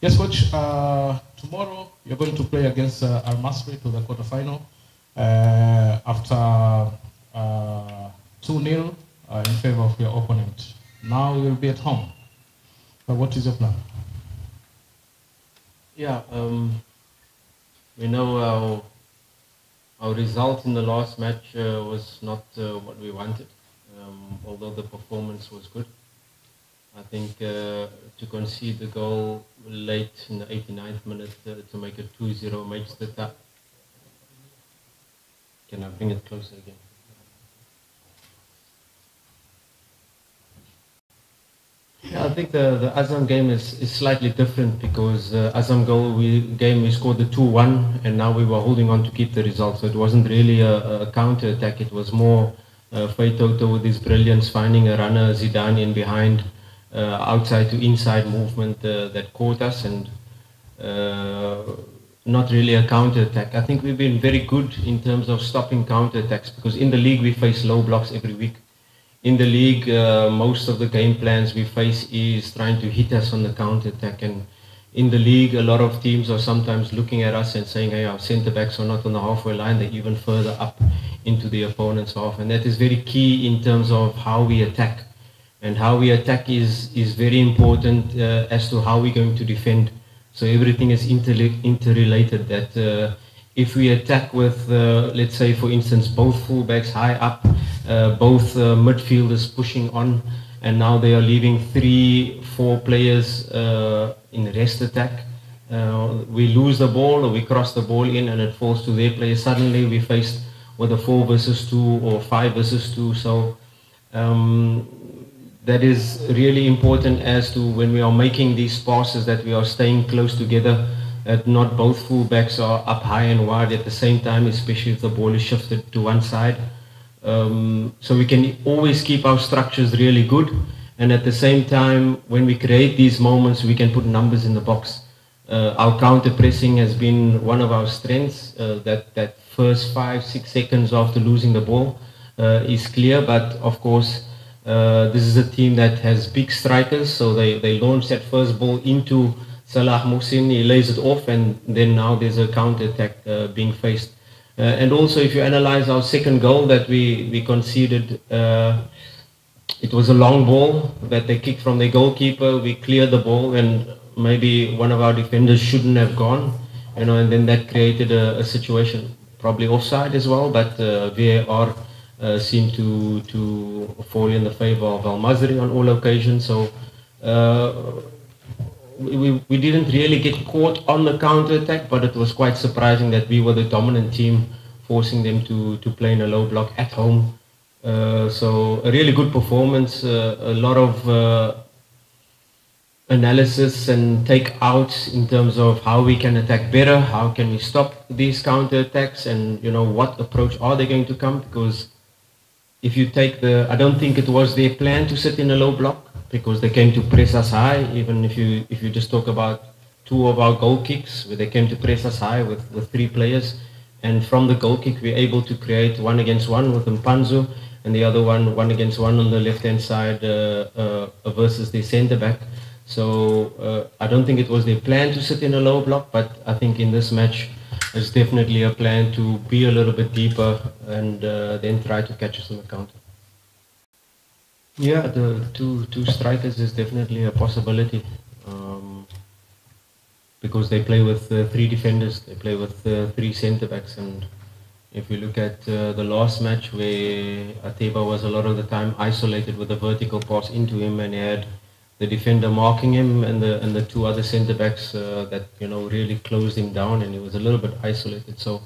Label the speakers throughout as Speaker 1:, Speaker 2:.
Speaker 1: Yes, coach. Tomorrow you're going to play against Masry to the quarterfinal after 2-0 in favor of your opponent. Now you'll be at home. But what is your plan?
Speaker 2: Yeah, we know our result in the last match was not what we wanted, although the performance was good. I think to concede the goal late in the 89th minute to make it 2-0 makes the tap. Can I bring it closer again? Yeah, I think the Azam game is slightly different because Azam game we scored the 2-1 and now we were holding on to keep the result. So it wasn't really a counter attack. It was more Toto with his brilliance finding a runner, Zidane in behind, outside to inside movement that caught us, and not really a counter attack. I think we've been very good in terms of stopping counter attacks because in the league we face low blocks every week. In the league, most of the game plans we face is trying to hit us on the counter attack, and in the league a lot of teams are sometimes looking at us and saying, hey, our centre backs are not on the halfway line, they're even further up into the opponent's half, and that is very key in terms of how we attack. And how we attack is very important as to how we're going to defend. So everything is interrelated, that if we attack with, let's say for instance, both fullbacks high up, both midfielders pushing on, and now they are leaving 3-4 players in rest attack, we lose the ball or we cross the ball in and it falls to their players. Suddenly we're faced with a 4 versus 2 or 5 versus 2. So that is really important as to when we are making these passes that we are staying close together, that not both fullbacks are up high and wide at the same time, especially if the ball is shifted to one side. So we can always keep our structures really good, and at the same time when we create these moments we can put numbers in the box. Our counter pressing has been one of our strengths, that first 5-6 seconds after losing the ball is clear, but of course this is a team that has big strikers, so they launch that first ball into Salah Mohsin, he lays it off, and then now there's a counter attack being faced. And also if you analyze our second goal that we conceded, it was a long ball that they kicked from their goalkeeper. We cleared the ball and maybe one of our defenders shouldn't have gone, you know, and then that created a situation, probably offside as well, but VAR seemed to fall in the favor of Masry on all occasions. So we didn't really get caught on the counter attack, but it was quite surprising that we were the dominant team, forcing them to play in a low block at home. So a really good performance, a lot of analysis and take-outs in terms of how we can attack better, how can we stop these counter attacks, and you know what approach are they going to come, because if you take I don't think it was their plan to sit in a low block, because they came to press us high. Even if you just talk about 2 of our goal kicks where they came to press us high with 3 players, and from the goal kick we're able to create 1-against-1 with Mpanzu, and the other 1-against-1 on the left hand side versus the centre back. So I don't think it was their plan to sit in a low block, but I think in this match it's definitely a plan to be a little bit deeper and then try to catch us on the counter. Yeah, the two strikers is definitely a possibility, because they play with 3 defenders, they play with 3 centre backs, and if you look at the last match where Ateba was a lot of the time isolated with a vertical pass into him, and he had the defender marking him and the 2 other centre backs that really closed him down, and he was a little bit isolated. So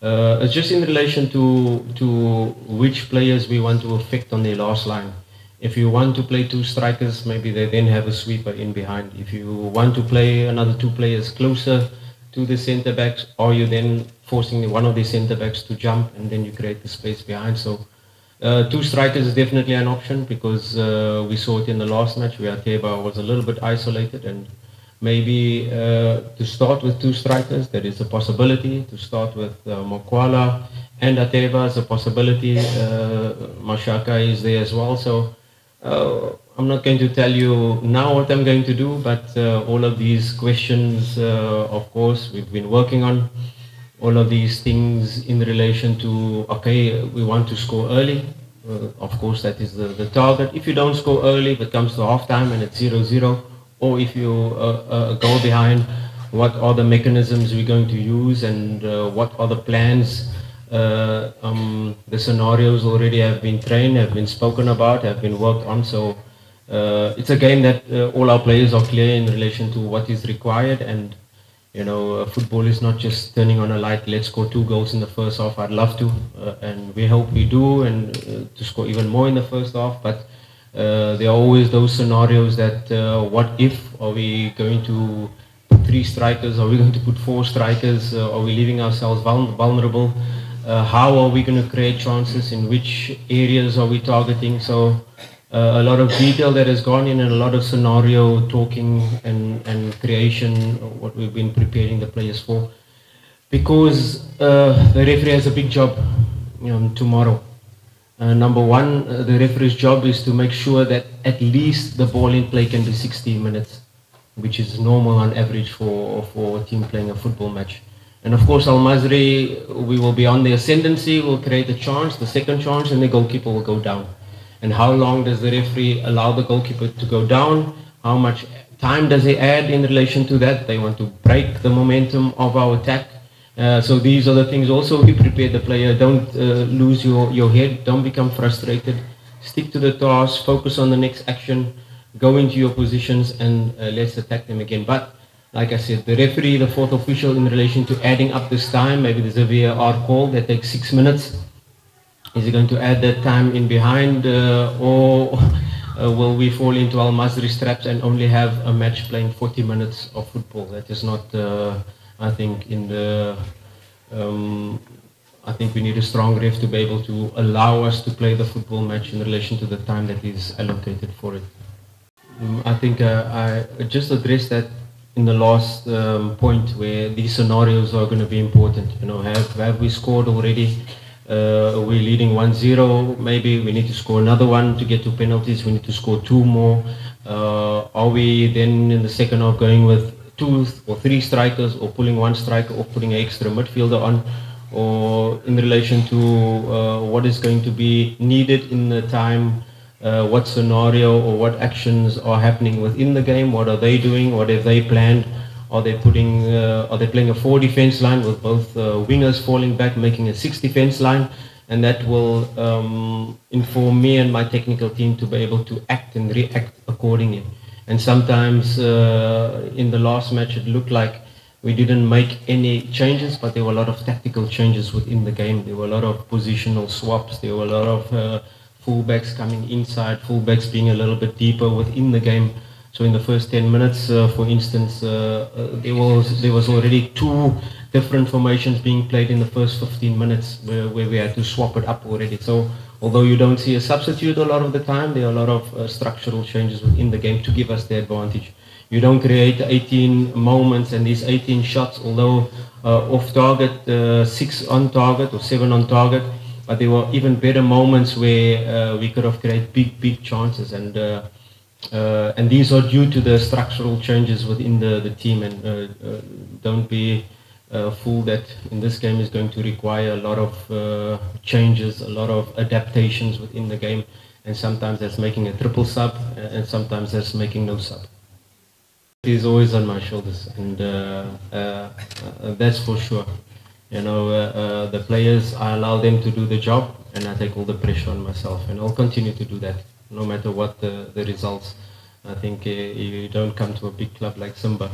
Speaker 2: it's just in relation to which players we want to affect on their last line. If you want to play 2 strikers, maybe they then have a sweeper in behind. If you want to play another 2 players closer to the centre backs, or you then forcing one of the centre backs to jump, and then you create the space behind. So 2 strikers is definitely an option, because we saw it in the last match where Ateba was a little bit isolated, and maybe to start with 2 strikers, there is a possibility. To start with Mokwala and Ateba is a possibility. Mashaka is there as well. So I'm not going to tell you now what I'm going to do, but all of these questions, of course, we've been working on. All of these things in relation to, okay, we want to score early. Of course, that is the target. If you don't score early, if it comes to halftime and it's 0-0, or if you go behind, what are the mechanisms we're going to use, and what are the plans? The scenarios already have been trained, have been spoken about, have been worked on. So it's a game that all our players are clear in relation to what is required. And you know, football is not just turning on a light, let's score 2 goals in the first half. I'd love to, and we hope we do, and to score even more in the first half. But there are always those scenarios that what if, are we going to put 3 strikers, are we going to put 4 strikers, are we leaving ourselves vulnerable? How are we going to create chances, in which areas are we targeting? So a lot of detail that has gone in, and a lot of scenario talking and creation, what we've been preparing the players for. Because the referee has a big job tomorrow. Number one, the referee's job is to make sure that at least the ball in play can be 60 minutes, which is normal on average for a team playing a football match. And of course, Masry, we will be on the ascendancy, will create a chance, the second chance, and the goalkeeper will go down. And how long does the referee allow the goalkeeper to go down? How much time does he add in relation to that? They want to break the momentum of our attack. So these are the things also we prepare the player. Don't lose your head. Don't become frustrated. Stick to the task. Focus on the next action. Go into your positions, and let's attack them again. But like I said, the referee, the fourth official, in relation to adding up this time, maybe there's a VAR call that takes 6 minutes. Is he going to add that time in behind, or will we fall into Al Masry's traps and only have a match playing 40 minutes of football? That is not, I think, in the. I think we need a strong ref to be able to allow us to play the football match in relation to the time that is allocated for it. I think I just addressed that in the last point, where these scenarios are going to be important. You know, have we scored already? We're leading 1-0, maybe we need to score another one to get to penalties, we need to score 2 more. Are we then in the second half going with 2 or 3 strikers, or pulling 1 striker, or putting an extra midfielder on? Or in relation to what is going to be needed in the time, what scenario or what actions are happening within the game, what are they doing, what have they planned? Are they playing a 4 defense line with both wingers falling back, making a 6 defense line? And that will inform me and my technical team to be able to act and react accordingly. And sometimes in the last match it looked like we didn't make any changes, but there were a lot of tactical changes within the game. There were a lot of positional swaps, there were a lot of fullbacks coming inside, fullbacks being a little bit deeper within the game. So in the first 10 minutes, for instance, there was already 2 different formations being played in the first 15 minutes where we had to swap it up already. So although you don't see a substitute a lot of the time, there are a lot of structural changes within the game to give us the advantage. You don't create 18 moments and these 18 shots, although off target, 6 on target or 7 on target, but there were even better moments where we could have created big chances. And these are due to the structural changes within the team, and don't be fooled that in this game is going to require a lot of changes, a lot of adaptations within the game, and sometimes that's making a triple sub, and sometimes that's making no sub. It is always on my shoulders, and that's for sure. You know, the players, I allow them to do the job, and I take all the pressure on myself, and I'll continue to do that, no matter what the results. I think you don't come to a big club like Simba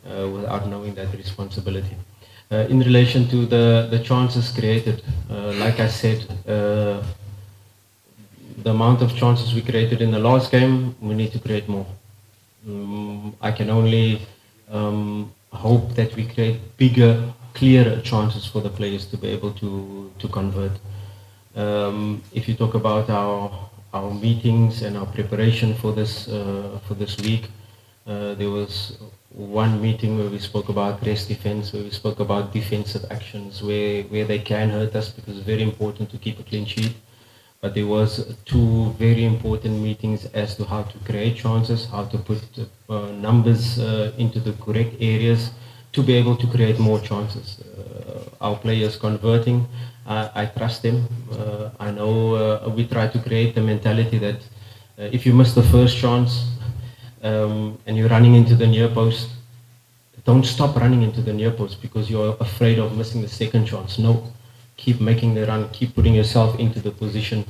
Speaker 2: without knowing that responsibility. In relation to the chances created, like I said, the amount of chances we created in the last game, we need to create more. I can only hope that we create bigger, clearer chances for the players to be able to convert. If you talk about our meetings and our preparation for this week, there was one meeting where we spoke about rest defense, where we spoke about defensive actions, where they can hurt us, because it's very important to keep a clean sheet. but there was two very important meetings as to how to create chances, how to put numbers into the correct areas to be able to create more chances. Our players converting, I trust them. I know we try to create the mentality that if you miss the first chance and you're running into the near post, don't stop running into the near post because you're afraid of missing the second chance. No, keep making the run, keep putting yourself into the position.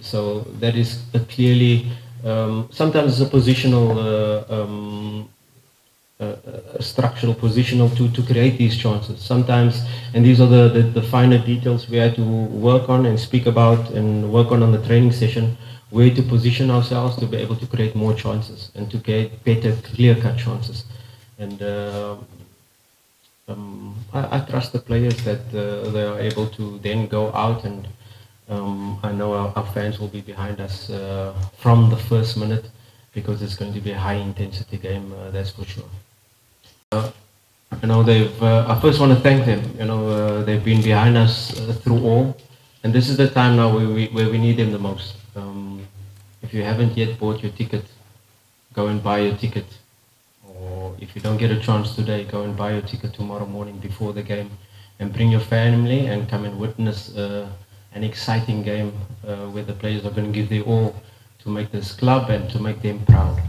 Speaker 2: So that is clearly, sometimes it's a positional, structural positional to create these chances. Sometimes, and these are the finer details we had to work on and speak about and work on the training session, where to position ourselves to be able to create more chances and to get better clear-cut chances. And I trust the players that they are able to then go out, and I know our fans will be behind us from the first minute, because it's going to be a high-intensity game, that's for sure. You know, I first want to thank them. You know, they've been behind us through all, and this is the time now where we need them the most. If you haven't yet bought your ticket, go and buy your ticket. Or if you don't get a chance today, go and buy your ticket tomorrow morning before the game, and bring your family and come and witness an exciting game where the players are going to give their all to make this club and to make them proud.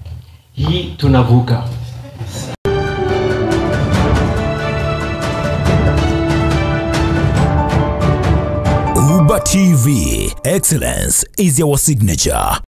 Speaker 2: Hi tunavuka.
Speaker 3: ubatvtz, excellence is our signature.